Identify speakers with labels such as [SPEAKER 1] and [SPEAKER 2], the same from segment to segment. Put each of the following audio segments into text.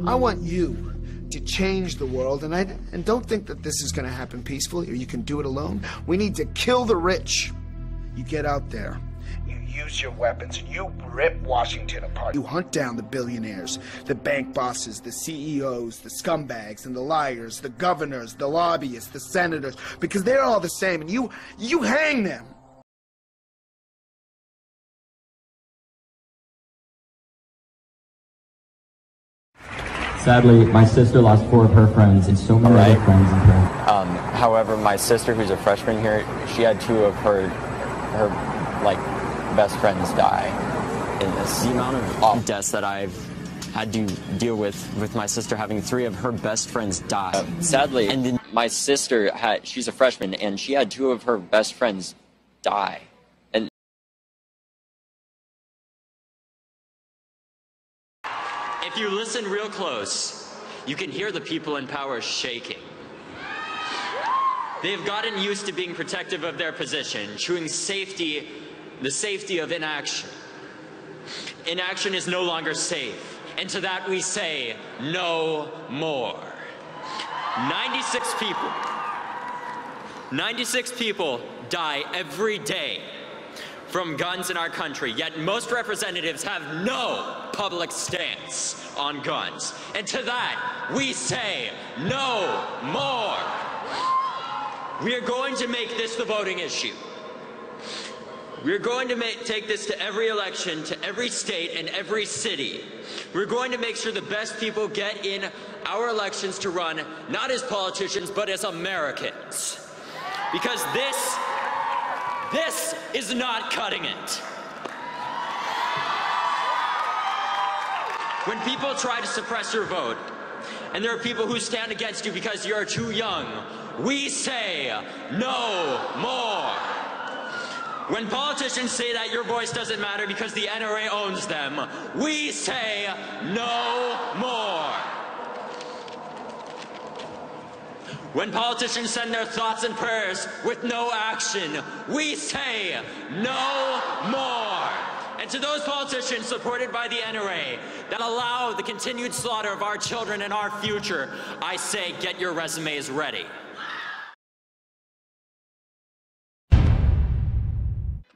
[SPEAKER 1] I want you to change the world, and don't think that this is going to happen peacefully or you can do it alone. We need to kill the rich. You get out there, you use your weapons, and you rip Washington apart. You hunt down the billionaires, the bank bosses, the CEOs, the scumbags and the liars, the governors, the lobbyists, the senators, because they're all the same, and you hang them.
[SPEAKER 2] Sadly, my sister lost 4 of her friends and so many other friends in prison.
[SPEAKER 3] However, my sister, who's a freshman here, she had 2 of her like best friends die in this.
[SPEAKER 4] The amount of deaths that I've had to deal with my sister having 3 of her best friends die.
[SPEAKER 3] Sadly, and then my sister she's a freshman, and she had 2 of her best friends die.
[SPEAKER 4] If you listen real close, you can hear the people in power shaking. They've gotten used to being protective of their position, choosing the safety of inaction. Inaction is no longer safe, and to that we say, no more. 96 people die every day from guns in our country, yet most representatives have no public stance on guns. And to that, we say, no more. We are going to make this the voting issue. We're going to take this to every election, to every state and every city. We're going to make sure the best people get in our elections to run, not as politicians, but as Americans. Because this is not cutting it. When people try to suppress your vote, and there are people who stand against you because you're too young, we say no more. When politicians say that your voice doesn't matter because the NRA owns them, we say no more. When politicians send their thoughts and prayers with no action, we say no more. And to those politicians supported by the NRA that allow the continued slaughter of our children and our future, I say get your resumes ready.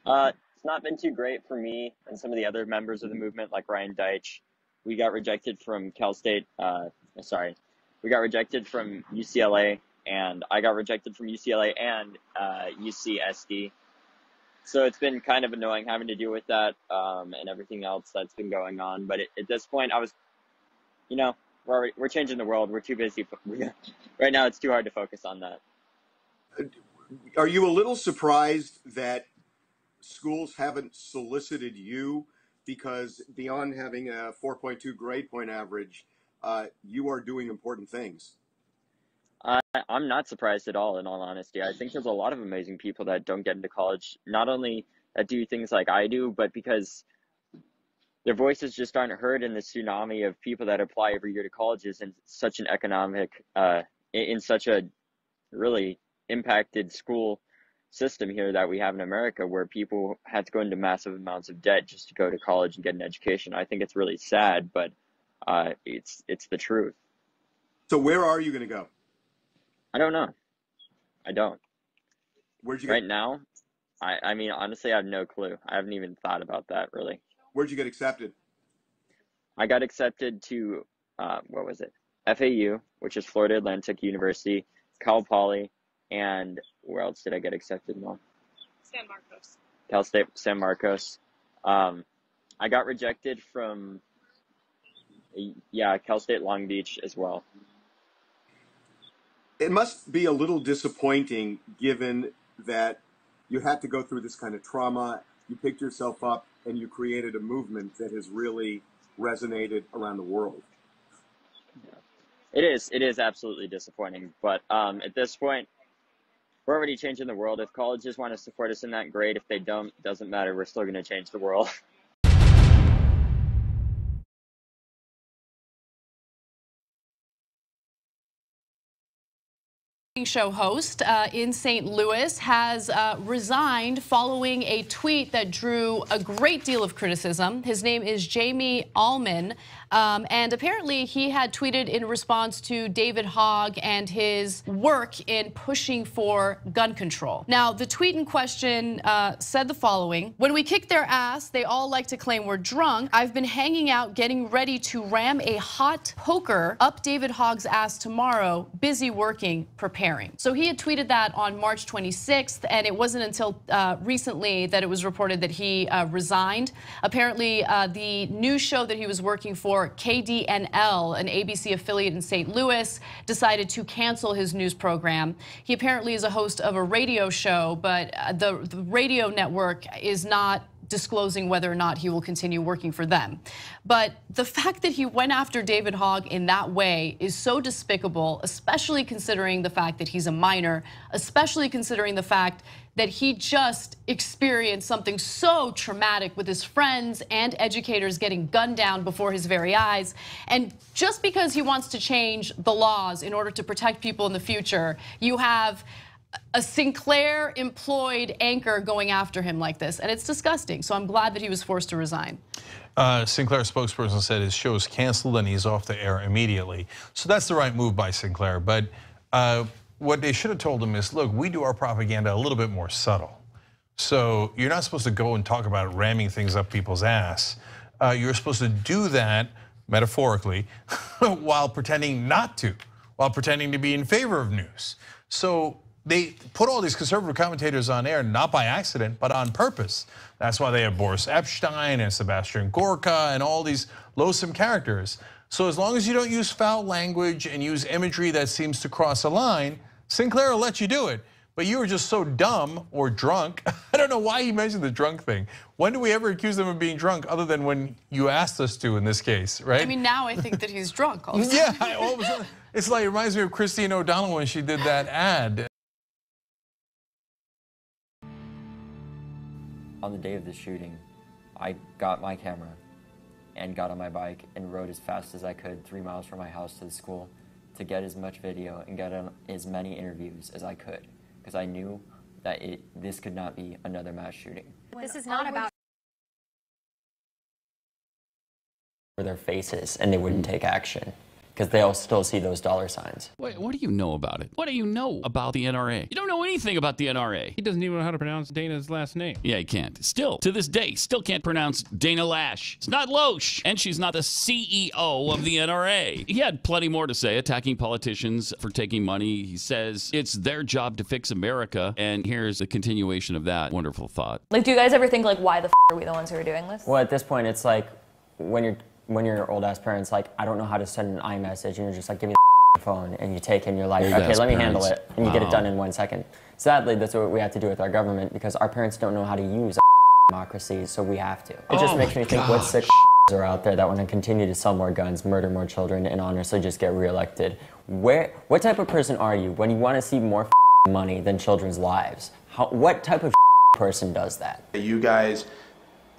[SPEAKER 3] It's not been too great for me and some of the other members of the movement, like Ryan Deitch. We got rejected from we got rejected from UCLA, and I got rejected from UCLA and UCSD. So it's been kind of annoying having to deal with that and everything else that's been going on. But at this point, we're changing the world. We're too busy. Right now, it's too hard to focus on that.
[SPEAKER 5] Are you a little surprised that schools haven't solicited you? Because beyond having a 4.2 grade point average, you are doing important things.
[SPEAKER 3] I'm not surprised at all, in all honesty. I think there's a lot of amazing people that don't get into college, not only that do things like I do, but because their voices just aren't heard in the tsunami of people that apply every year to colleges in such an economic, in such a really impacted school system here that we have in America, where people have to go into massive amounts of debt just to go to college and get an education. I think it's really sad, but it's the truth.
[SPEAKER 5] So where are you going to go?
[SPEAKER 3] I don't know. I don't.
[SPEAKER 5] Where'd you get?
[SPEAKER 3] Right now, I mean, honestly, I have no clue. I haven't even thought about that, really.
[SPEAKER 5] Where'd you get accepted?
[SPEAKER 3] I got accepted to, what was it? FAU, which is Florida Atlantic University, Cal Poly, and where else did I get accepted?
[SPEAKER 6] San Marcos.
[SPEAKER 3] Cal State San Marcos. I got rejected from, Cal State Long Beach as well.
[SPEAKER 5] It must be a little disappointing, given that you had to go through this kind of trauma, you picked yourself up, and you created a movement that has really resonated around the world.
[SPEAKER 3] It is absolutely disappointing, but at this point, we're already changing the world. If colleges want to support us in that, great. If they don't, it doesn't matter. We're still going to change the world.
[SPEAKER 7] Show host in St. Louis has resigned following a tweet that drew a great deal of criticism. His name is Jamie Allman. And apparently he had tweeted in response to David Hogg and his work in pushing for gun control. Now, the tweet in question said the following: "When we kick their ass, they all like to claim we're drunk. I've been hanging out getting ready to ram a hot poker up David Hogg's ass tomorrow, busy working, preparing." So he had tweeted that on March 26th, and it wasn't until recently that it was reported that he resigned. Apparently, the news show that he was working for, KDNL, an ABC affiliate in St. Louis, decided to cancel his news program. He apparently is a host of a radio show, but the radio network is not disclosing whether or not he will continue working for them. But the fact that he went after David Hogg in that way is so despicable, especially considering the fact that he's a minor, especially considering the fact that he just experienced something so traumatic with his friends and educators getting gunned down before his very eyes. And just because he wants to change the laws in order to protect people in the future, you have a Sinclair employed anchor going after him like this, and it's disgusting. So I'm glad that he was forced to resign.
[SPEAKER 8] Sinclair spokesperson said his show is canceled and he's off the air immediately. So that's the right move by Sinclair. But what they should have told him is, look, we do our propaganda a little bit more subtle. So you're not supposed to go and talk about ramming things up people's ass. You're supposed to do that metaphorically while pretending not to, while pretending to be in favor of news. So they put all these conservative commentators on air, not by accident, but on purpose. That's why they have Boris Epstein and Sebastian Gorka and all these loathsome characters. So as long as you don't use foul language and use imagery that seems to cross a line, Sinclair will let you do it. But you were just so dumb or drunk. I don't know why he mentioned the drunk thing. When do we ever accuse them of being drunk other than when you asked us to in this case, right?
[SPEAKER 7] I mean, now I think that he's drunk all of a sudden.
[SPEAKER 8] Yeah, all of a sudden. It's like, it reminds me of Christine O'Donnell when she did that ad.
[SPEAKER 3] On the day of the shooting, I got my camera and got on my bike and rode as fast as I could 3 miles from my house to the school to get as much video and get on as many interviews as I could, because I knew that this could not be another mass shooting.
[SPEAKER 9] This is not about
[SPEAKER 3] Their faces, and they wouldn't take action because they'll still see those dollar signs.
[SPEAKER 10] Wait, what do you know about it? What do you know about the NRA? You don't know anything about the NRA.
[SPEAKER 11] He doesn't even know how to pronounce Dana's last name.
[SPEAKER 10] Yeah, he can't. Still, to this day, still can't pronounce Dana Lash. It's not Loesch, and she's not the CEO of the NRA. He had plenty more to say, attacking politicians for taking money. He says it's their job to fix America, and here's a continuation of that wonderful thought.
[SPEAKER 9] like, do you guys ever think like, why the f are we the ones who are doing this?
[SPEAKER 3] Well, at this point, it's like when your old ass parents like, I don't know how to send an iMessage, and you're just like, give me the phone, and you take it and you're like, okay, let me handle it, and you get it done in 1 second. Sadly, that's what we have to do with our government, because our parents don't know how to use democracy, so we have to. It just makes me think what sick are out there that want to continue to sell more guns, murder more children, and honestly just get reelected. What type of person are you when you want to see more money than children's lives? What type of person does that?
[SPEAKER 12] You guys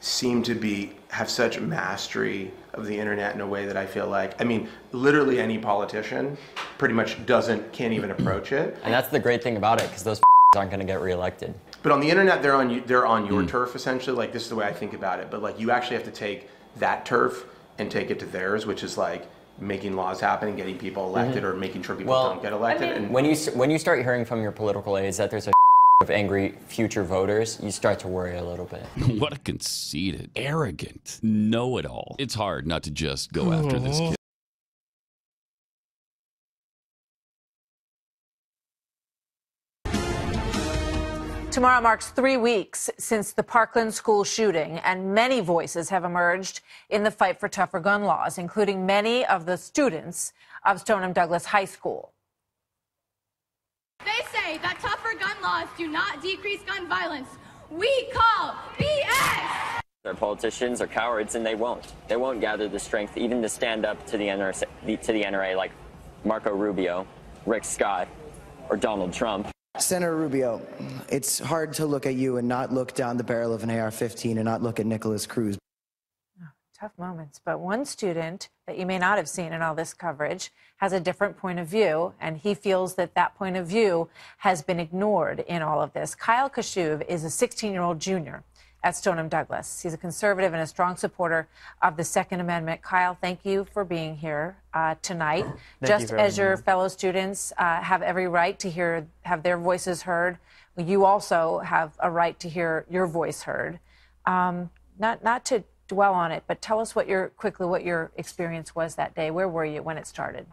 [SPEAKER 12] seem to have such mastery of the internet in a way that I feel like, I mean, literally any politician pretty much can't even approach it.
[SPEAKER 3] And that's the great thing about it, because those aren't going to get reelected.
[SPEAKER 12] But on the internet, they're on your turf essentially. Like, this is the way I think about it. But like, you actually have to take that turf and take it to theirs, which is like making laws happen and getting people elected, or making sure people don't get elected.
[SPEAKER 3] And when you start hearing from your political aides that there's a of angry future voters, you start to worry a little bit.
[SPEAKER 10] What a conceited, arrogant, know-it-all. It's hard not to just go after this kid.
[SPEAKER 13] Tomorrow marks 3 weeks since the Parkland school shooting, and many voices have emerged in the fight for tougher gun laws, including many of the students of Stoneham Douglas High School.
[SPEAKER 14] They say that tougher gun laws do not decrease gun violence. We call BS!
[SPEAKER 3] Their politicians are cowards, and they won't. They won't gather the strength even to stand up to the NRA like Marco Rubio, Rick Scott, or Donald Trump.
[SPEAKER 15] Senator Rubio, it's hard to look at you and not look down the barrel of an AR-15 and not look at Nicholas Cruz.
[SPEAKER 13] Tough moments, but one student that you may not have seen in all this coverage has a different point of view, and he feels that that point of view has been ignored in all of this. Kyle Kashuv is a 16-year-old junior at Stoneham Douglas. He's a conservative and a strong supporter of the Second Amendment. Kyle, thank you for being here tonight. Just as your fellow students have every right to have their voices heard, you also have a right to hear your voice heard. Not to dwell on it, but tell us quickly what your experience was that day. Where were you when it started?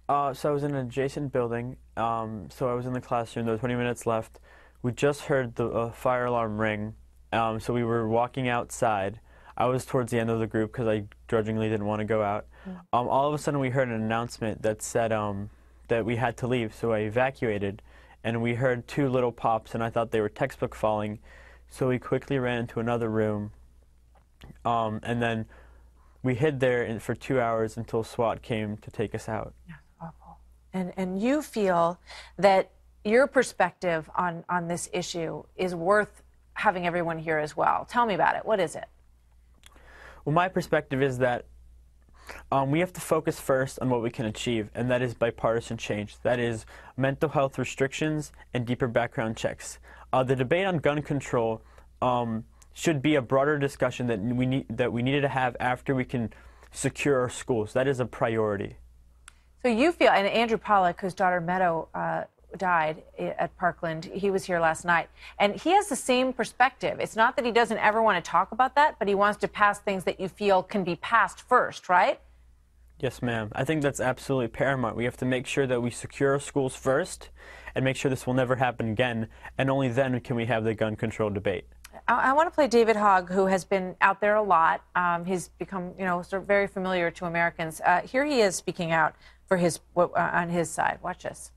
[SPEAKER 16] So I was in an adjacent building. So I was in the classroom. There were 20 minutes left. We just heard the fire alarm ring. So we were walking outside. I was towards the end of the group because I grudgingly didn't want to go out. All of a sudden we heard an announcement that said that we had to leave. So I evacuated, and we heard 2 little pops, and I thought they were textbook falling. So we quickly ran into another room, and then we hid there for 2 hours until SWAT came to take us out.
[SPEAKER 13] Yeah, awful. And you feel that your perspective on this issue is worth having everyone hear as well. Tell me about it. What is it?
[SPEAKER 16] Well, my perspective is that we have to focus first on what we can achieve, and that is bipartisan change. That is mental health restrictions and deeper background checks. The debate on gun control should be a broader discussion that we needed to have after we can secure our schools. That is a priority.
[SPEAKER 13] So you feel, and Andrew Pollack, whose daughter Meadow died at Parkland, he was here last night, and he has the same perspective. It's not that he doesn't ever want to talk about that, but he wants to pass things that you feel can be passed first, right?
[SPEAKER 16] Yes, ma'am. I think that's absolutely paramount. We have to make sure that we secure our schools first and make sure this will never happen again, and only then can we have the gun control debate.
[SPEAKER 13] I want to play David Hogg, who has been out there a lot. He's become, sort of very familiar to Americans. Here he is speaking out for on his side. Watch this.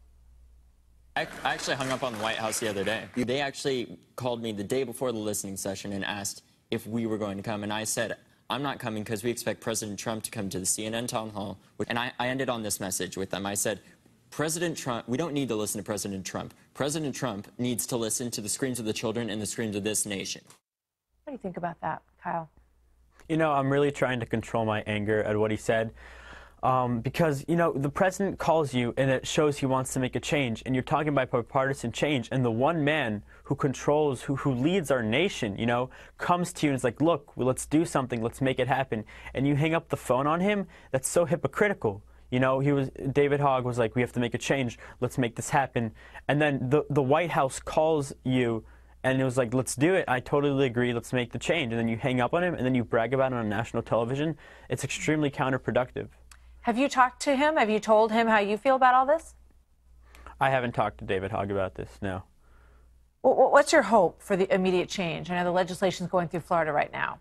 [SPEAKER 4] I actually hung up on the White House the other day. They actually called me the day before the listening session and asked if we were going to come, and I said, I'm not coming because we expect President Trump to come to the CNN town hall. And I ended on this message with them. I said, President Trump, we don't need to listen to President Trump. President Trump needs to listen to the screams of the children and the screams of this nation.
[SPEAKER 13] What do you think about that, Kyle?
[SPEAKER 16] I'm really trying to control my anger at what he said. Because, the president calls you and it shows he wants to make a change, and you're talking about bipartisan change, and the one man who controls, who leads our nation, comes to you and is like, look, let's do something, let's make it happen, and you hang up the phone on him. That's so hypocritical. David Hogg was like, we have to make a change, let's make this happen, and then the White House calls you and it was like, let's do it, I totally agree, let's make the change, and then you hang up on him and then you brag about it on national television. It's extremely counterproductive.
[SPEAKER 13] Have you talked to him? Have you told him how you feel about all this?
[SPEAKER 16] I haven't talked to David Hogg about this, no.
[SPEAKER 13] What's your hope for the immediate change? I know the legislation is going through Florida right now.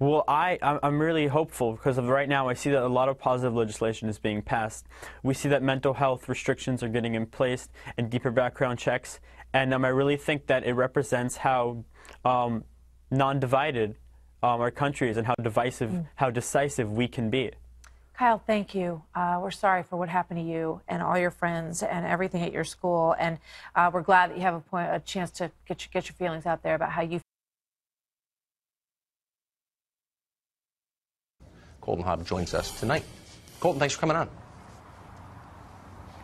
[SPEAKER 16] Well, I'm really hopeful because right now I see that a lot of positive legislation is being passed. We see that mental health restrictions are getting in place and deeper background checks, and I really think that it represents how non-divided our country is and how divisive, how decisive we can be.
[SPEAKER 13] Kyle, thank you. We're sorry for what happened to you and all your friends and everything at your school, and we're glad that you have a chance to get your feelings out there about how you.
[SPEAKER 17] Colton Hogg joins us tonight. Colton, thanks for coming on.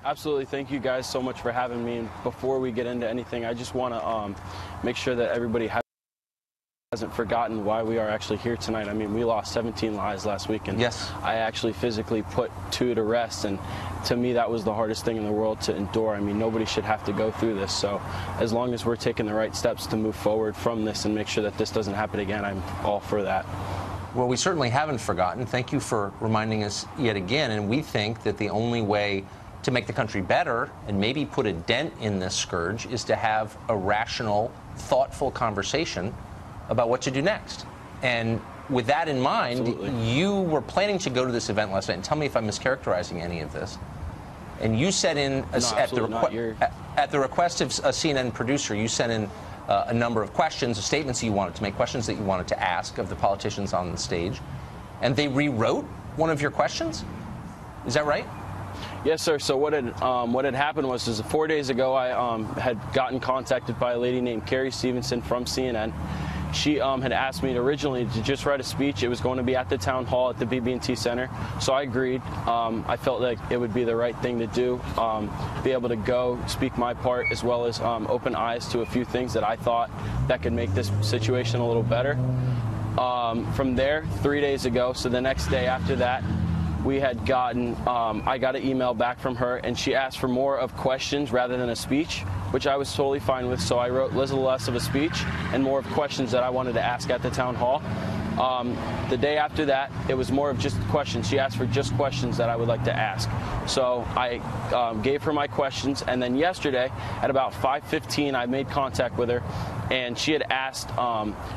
[SPEAKER 18] Absolutely. Thank you guys so much for having me. And before we get into anything, I just want to make sure that everybody hasn't forgotten why we are actually here tonight. I mean, we lost 17 lives last week, and
[SPEAKER 17] yes,
[SPEAKER 18] I actually physically put 2 to rest, and to me that was the hardest thing in the world to endure. I mean, nobody should have to go through this, so as long as we're taking the right steps to move forward from this and make sure that this doesn't happen again, I'm all for that.
[SPEAKER 17] Well, we certainly haven't forgotten. Thank you for reminding us yet again, and we think that the only way to make the country better and maybe put a dent in this scourge is to have a rational, thoughtful conversation about what to do next. And with that in mind, you were planning to go to this event last night, and tell me if I'm mischaracterizing any of this. And you sent in, at the request of a CNN producer, you sent in a number of questions, statements you wanted to make, questions that you wanted to ask of the politicians on the stage, and they rewrote one of your questions? Is that right?
[SPEAKER 18] Yes, sir. So what had happened was 4 days ago, I had gotten contacted by a lady named Carrie Stevenson from CNN. she had asked me originally to just write a speech. It was going to be at the town hall at the BB&T Center, so I agreed. I felt like it would be the right thing to do, be able to go speak my part, as well as open eyes to a few things that I thought that could make this situation a little better. From there, 3 days ago, so the next day after that, we had gotten, I got an email back from her, and she asked for more of questions rather than a speech, which I was totally fine with. So I wrote a little less of a speech and more of questions that I wanted to ask at the town hall. The day after that, it was more of just questions. She asked for just questions that I would like to ask. So I gave her my questions, and then yesterday at about 5:15, I made contact with her, and she had asked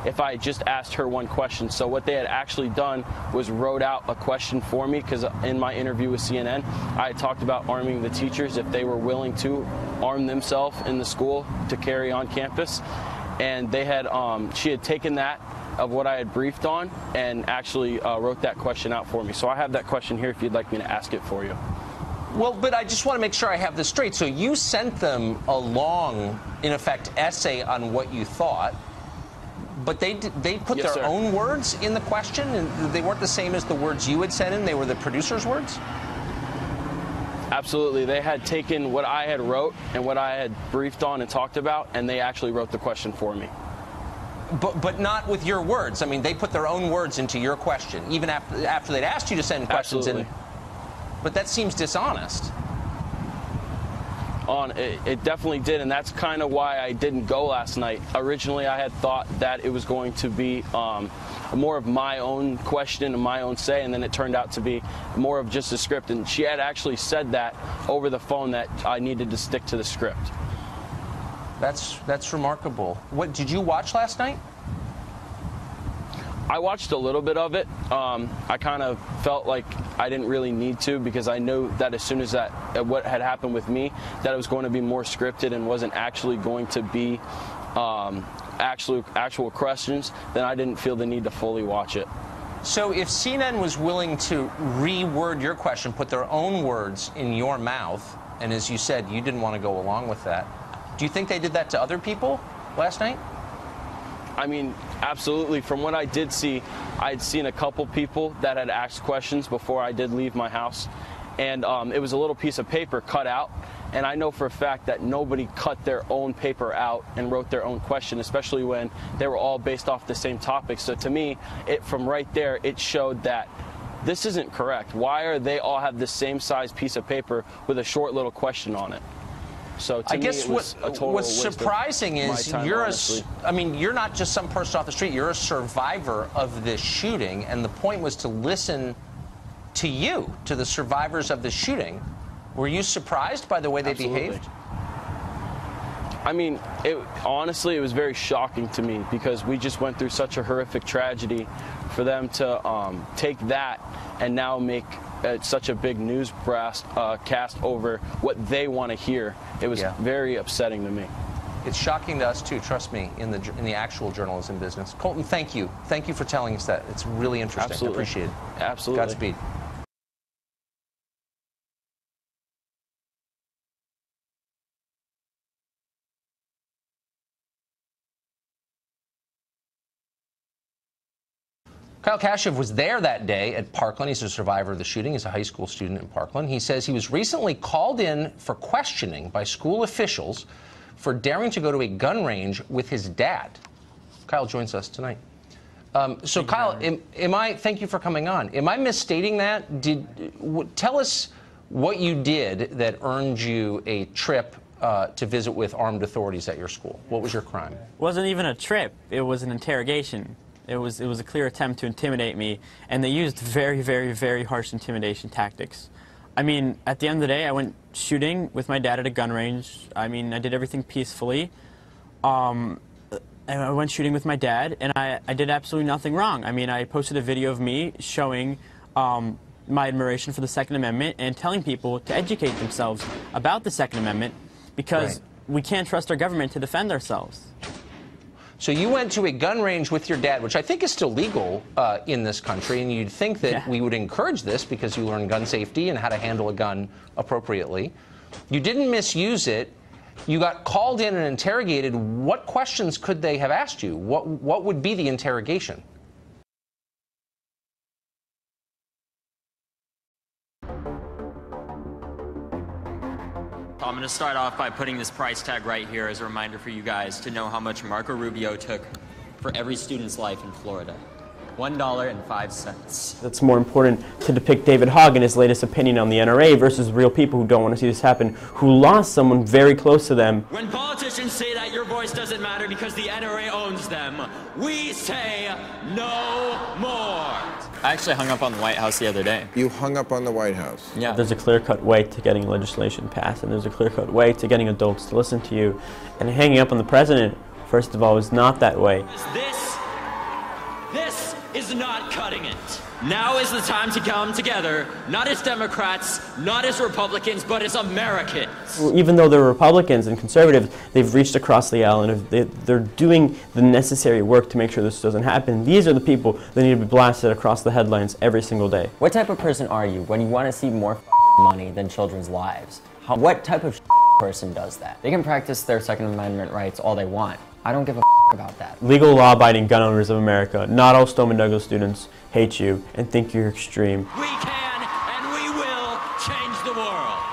[SPEAKER 18] if I just asked her one question. So what they had actually done was wrote out a question for me, because in my interview with CNN, I had talked about arming the teachers if they were willing to arm themselves in the school to carry on campus. And they had, she had taken that of what I had briefed on and actually wrote that question out for me. So I have that question here if you'd like me to ask it for you.
[SPEAKER 17] Well, but I just want to make sure I have this straight. So you sent them a long, in effect, essay on what you thought, but they put
[SPEAKER 18] Yes,
[SPEAKER 17] their
[SPEAKER 18] sir.
[SPEAKER 17] own words in the question, and they weren't the same as the words you had sent in? They were the producer's words?
[SPEAKER 18] Absolutely. They had taken what I had wrote and what I had briefed on and talked about, and they actually wrote the question for me.
[SPEAKER 17] But not with your words. I mean, they put their own words into your question, even after they'd asked you to send questions in. But that seems dishonest.
[SPEAKER 18] It definitely did, and that's kind of why I didn't go last night. Originally, I had thought that it was going to be more of my own question and my own say, and then it turned out to be more of just a script. And she had actually said that over the phone, that I needed to stick to the script.
[SPEAKER 17] That's remarkable. What did you watch last night?
[SPEAKER 18] I watched a little bit of it. I kind of felt like I didn't really need to, because I knew that as soon as what had happened with me, that it was going to be more scripted and wasn't actually going to be actual questions. Then I didn't feel the need to fully watch it.
[SPEAKER 17] So if CNN was willing to reword your question, put their own words in your mouth, and as you said, you didn't want to go along with that, do you think they did that to other people last night?
[SPEAKER 18] I mean, absolutely. From what I did see, I'd seen a couple people that had asked questions before I did leave my house. And it was a little piece of paper cut out. And I know for a fact that nobody cut their own paper out and wrote their own question, especially when they were all based off the same topic. So to me, from right there, it showed that this isn't correct. Why are they all have the same size piece of paper with a short little question on it? So to
[SPEAKER 17] I
[SPEAKER 18] me,
[SPEAKER 17] guess
[SPEAKER 18] it was a total
[SPEAKER 17] what's
[SPEAKER 18] waste of
[SPEAKER 17] surprising is
[SPEAKER 18] my time, honestly.
[SPEAKER 17] you're not just some person off the street. You're a survivor of this shooting, and the point was to listen to you, to the survivors of the shooting. Were you surprised by the way they behaved?
[SPEAKER 18] I mean, honestly, it was very shocking to me, because we just went through such a horrific tragedy. For them to take that and now make such a big news cast over what they want to hear, it was very upsetting to me.
[SPEAKER 17] It's shocking to us too. Trust me, in the actual journalism business. Colton, thank you. Thank you for telling us that. It's really interesting.
[SPEAKER 18] Absolutely.
[SPEAKER 17] I appreciate it.
[SPEAKER 18] Absolutely.
[SPEAKER 17] Godspeed. Kyle Kashev was there that day at Parkland. He's a survivor of the shooting. He's a high school student in Parkland. He says he was recently called in for questioning by school officials for daring to go to a gun range with his dad. Kyle joins us tonight. So Kyle, thank you for coming on. Am I misstating that? Tell us what you did that earned you a trip to visit with armed authorities at your school. What was your crime?
[SPEAKER 16] It wasn't even a trip. It was an interrogation. It was a clear attempt to intimidate me, and they used very, very, very harsh intimidation tactics. I mean, at the end of the day, I went shooting with my dad at a gun range. I mean, I did everything peacefully. And I went shooting with my dad, and I did absolutely nothing wrong. I mean, I posted a video of me showing my admiration for the Second Amendment and telling people to educate themselves about the Second Amendment, because we can't trust our government to defend ourselves.
[SPEAKER 17] So you went to a gun range with your dad, which I think is still legal in this country, and you'd think that we would encourage this because you learn gun safety and how to handle a gun appropriately. You didn't misuse it. You got called in and interrogated. What questions could they have asked you? What would be the interrogation?
[SPEAKER 4] I'm going to start off by putting this price tag right here as a reminder for you guys to know how much Marco Rubio took for every student's life in Florida. $1.05.
[SPEAKER 16] It's more important to depict David Hogg and his latest opinion on the NRA versus real people who don't want to see this happen, who lost someone very close to them.
[SPEAKER 4] When politicians say that your voice doesn't matter because the NRA owns them, we say no more.
[SPEAKER 3] I actually hung up on the White House the other day.
[SPEAKER 19] You hung up on the White House?
[SPEAKER 16] Yeah. There's a clear-cut way to getting legislation passed, and there's a clear-cut way to getting adults to listen to you. And hanging up on the president, first of all, is not that way.
[SPEAKER 4] This is not cutting it. Now is the time to come together, not as Democrats, not as Republicans, but as Americans.
[SPEAKER 16] Even though they're Republicans and conservatives, they've reached across the aisle and they're doing the necessary work to make sure this doesn't happen. These are the people that need to be blasted across the headlines every single day.
[SPEAKER 20] What type of person are you when you want to see more money than children's lives? What type of person does that? They can practice their Second Amendment rights all they want. I don't give a about that.
[SPEAKER 16] Legal law-abiding gun owners of America, not all Stoneman Douglas students, hate you and think you're extreme.
[SPEAKER 4] We can and we will change the world.